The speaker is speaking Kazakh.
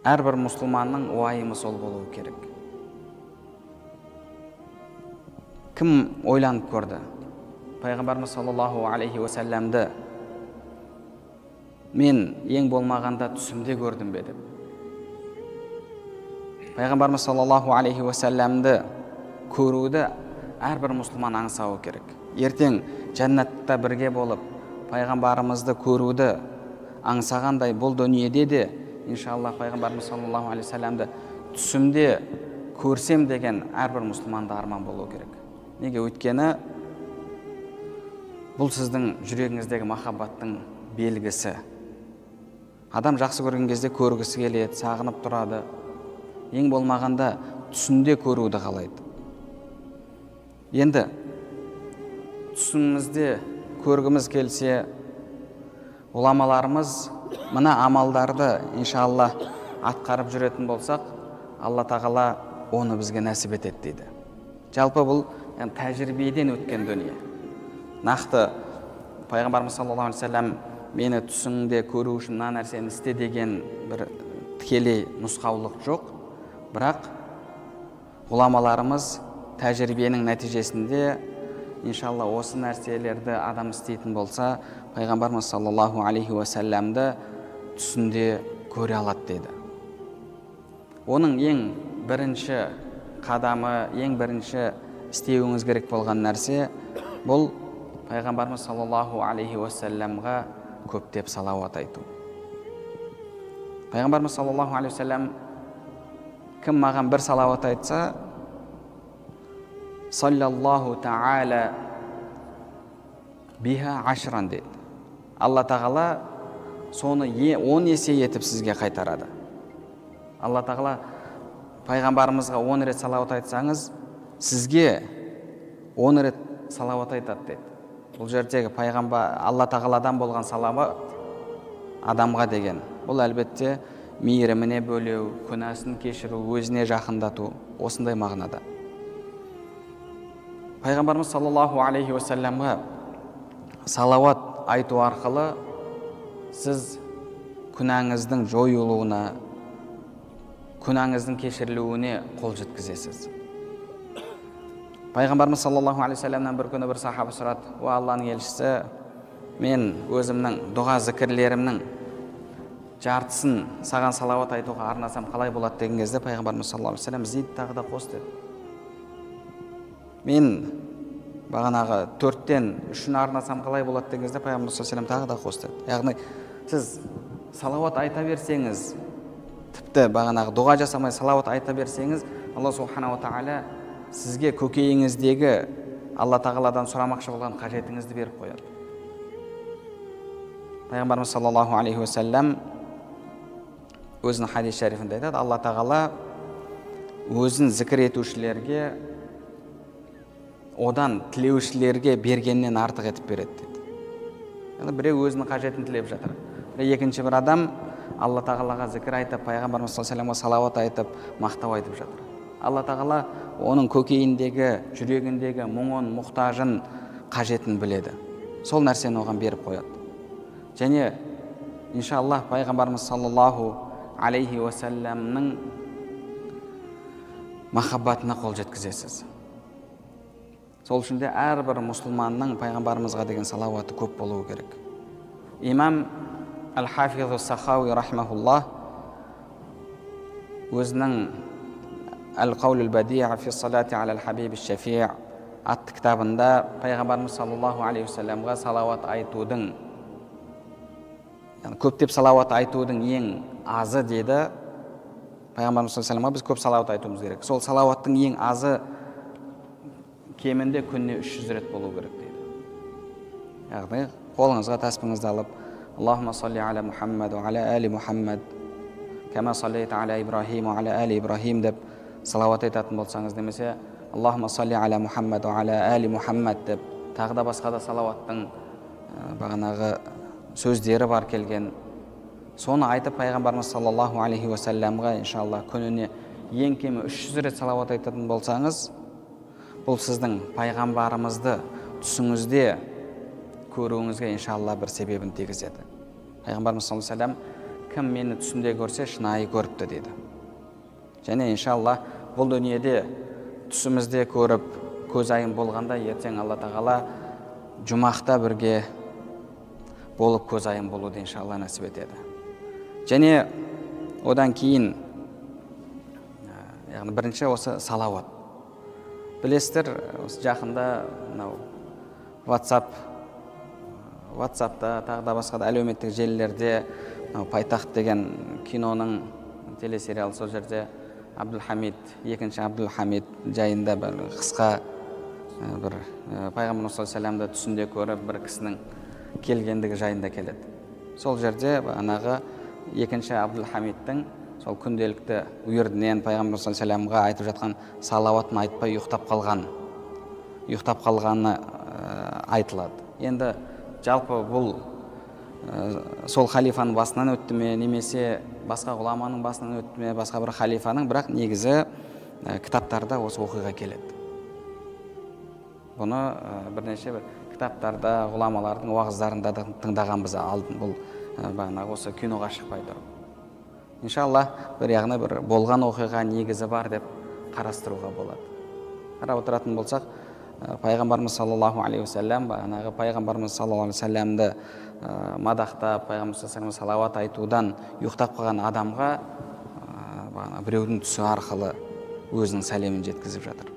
әрбір мұсылманның уайымы сол болуы керек. Кім ойланып көрді? Пайғамбарымыз саллаллаху алейхи уассаламды мен ең болмағанда түсімде көрдім бе деп. Пайғамбарымыз саллаллаху алейхи уассаламды көруді әрбір мұсылман аңсауы керек. Ертең жәннатта бірге болып пайғамбарымызды көруді аңсағандай бұл дүниеде де иншалла пайғамбарымыз саллаллаху алейхи уассаламды түсімде көрсем деген әрбір мұсылманда арман болуы керек. Неге? Өйткені бұл сіздің жүрегіңіздегі махаббаттың белгісі. Адам жақсы көрген кезде көргісі келеді, сағынып тұрады. Ең болмағанда түсінде көруді қалайды. Енді түсімізде көргіміз келсе, ғұламаларымыз мына амалдарды иншалла атқарып жүретін болсақ, Алла тағала оны бізге нәсіп етеді дейді. Жалпы бұл тәжірибеден өткен дүние. Нақты пайғамбарымыз саллаллаху алейхи вассалам мені түсіңде көру үшін мына нәрсені істе деген бір тікелей нұсқаулық жоқ. Бірақ ғұламаларымыз тәжірибенің нәтижесінде иншалла осы нәрселерді адам істейтін болса, пайғамбарымыз саллаллаху алейхи уассаламды түсінде көре алады дейді. Оның ең бірінші қадамы, ең бірінші істеуіңіз керек болған нәрсе бұл пайғамбарымыз саллаллаху алейхи уассаламға көптеп салауат айту. Пайғамбарымыз саллаллаху алейхи уассалам кім маған бір салауат айтса, саллаллаху та'ала биха ашран дейді. Алла тағала соны 10 есе етіп сізге қайтарады. Алла тағала пайғамбарымызға 10 рет салауат айтсаңыз, сізге 10 рет салауат айтады дейді. Бұл жердегі пайғамбар Алла тағаладан болған салауат адамға деген. Бұл әлбетте мейіріміне бөлеу, күнәсін кешіру, өзіне жақындату, осындай мағынада. Пайғамбарымыз саллаллаху алейхи уассаламға салауат айту арқылы сіз күнәңіздің жойылуына, күнәңіздің кешірілуіне қол жеткізесіз. Пайғамбарымыз саллаллаху алейхи уассаламнан бір күні бір сахаба сұрады: "О Алланың елшісі, мен өзімнің дұға зікірлерімнің жартысын саған салауат айтуға арнасам қалай болады?" деген кезде пайғамбарымыз саллаллаху алейхи уассалам: "Зид, тағы да қос" деді. Мен бағанағы 4-тен 3-ін арнасам қалай болады деген кезде пайғамбарымыз саллаллаху алейхи уассалам тағы да қос деді. Яғни сіз салауат айта берсеңіз, тіпті бағанағы дұға жасамай салауат айта берсеңіз, Алла субхана ва тағала сізге көкейіңіздегі Алла тағаладан сұрамақшы болған қажетіңізді беріп қояды. Пайғамбарымыз саллаллаху алейхи уассалам өзінің хадис шарифінде айтады: Алла тағала өзін зікір етушілерге одан тілеушілерге бергеннен артық етіп береді дейді. Яғни біреу өзінің қажетін тілеп жатыр. Екінші бір адам Алла тағалаға зікір айтып, пайғамбарымыз саллаллаху алейхи уассаламға салауат айтып, мақтау айтып жатыр. Алла тағала оның көкейіндегі, жүрегіндегі мұңын, мұқтажын, қажетін біледі. Сол нәрсені оған беріп қояды. Және иншаллах пайғамбарымыз саллаллаху алейхи уассаламның махаббатына қол жеткізесіз. Сол үшін де әрбір мұсылманның пайғамбарымызға деген салауаты көп болуы керек. Имам Ал-Хафиз Ас-Сахауи рахмахуллах өзінің Al-Qawl al-Badi' fi salati ala al-Habib al-Shafi' атты кітабында пайғамбарымыз саллаллаху алейхи уассаламға салауат айтудың, көптеп салауат айтудың ең азы деді. Пайғамбарымыз саллаллаху алейхи уассаламға біз көп салауат айтуымыз керек. Сол салауаттың ең азы кемінде күніне 300 рет болу керек дейді. Яғни қолыңызға таспыңызды алып, Аллахумма салли аля Мухаммад ва аля али Мухаммад, кама саллайта аля Ибрахим ва аля али Ибрахим деп салауат айтатын болсаңыз, немесе Аллахумма салли аля Мухаммад ва аля али Мухаммад деп тағы да басқа да салауаттың бағанағы сөздері бар келген. Соны айтып пайғамбарымыз саллаллаху алейхи уассаламға иншалла күніне ең кемі 300 рет салауат айтатын болсаңыз, бұл сіздің пайғамбарымызды түсіңізде көруіңізге иншалла бір себебін тигізеді. Пайғамбарымыз саллаллаху алейхи уассалам кім мені түсімде көрсе шынайы көріпті дейді. Және иншалла бұл дүниеде түсімізде көріп көзайым болғанда ертең Алла тағала жұмақта бірге болып көзайым болуды иншалла нәсіп етеді. Және одан кейін яғни бірінші осы салауат. Білесіздер, осы жақында WhatsApp'та тағы да басқа да әлеуметтік желілерде Пайтақт деген киноның телесериалы, сол жерде екінші Абдулхамид жайында бір қысқа бір пайғамбар саллаллаху түсінде көріп бір кісінің келгендігі жайында келеді. Сол жерде бағанағы екінші Абдулхамидтің сол күнделікті үйірдінен пайғамбар саллаллаху айтып жатқан салауатын айтпай ұйықтап қалғаны айтылады. Енді жалпы бұл сол халифаның басынан өтті ме, немесе басқа ғұламаның басынан өтті ме, басқа бір халифаның, бірақ негізі кітаптарда осы оқиға келеді. Бұны бірнеше бір кітаптарда, ғұламалардың уағыздарында да тыңдағанбыз алдын, бұл бағанағы осы киноға шықпай тұрып. Иншалла бір яғни бір болған оқиға негізі бар деп қарастыруға болады. Қарап отыратын болсақ, пайғамбарымыз саллаллаху алейхи уассалам бағанағы пайғамбарымыз саллаллаху алейхи уассаламды мадақтап, пайғамбарымыз саллаллаху алейхи салауат айтудан ұйықтап қалған адамға біреудің түсі арқылы өзінің сәлемін жеткізіп жатыр.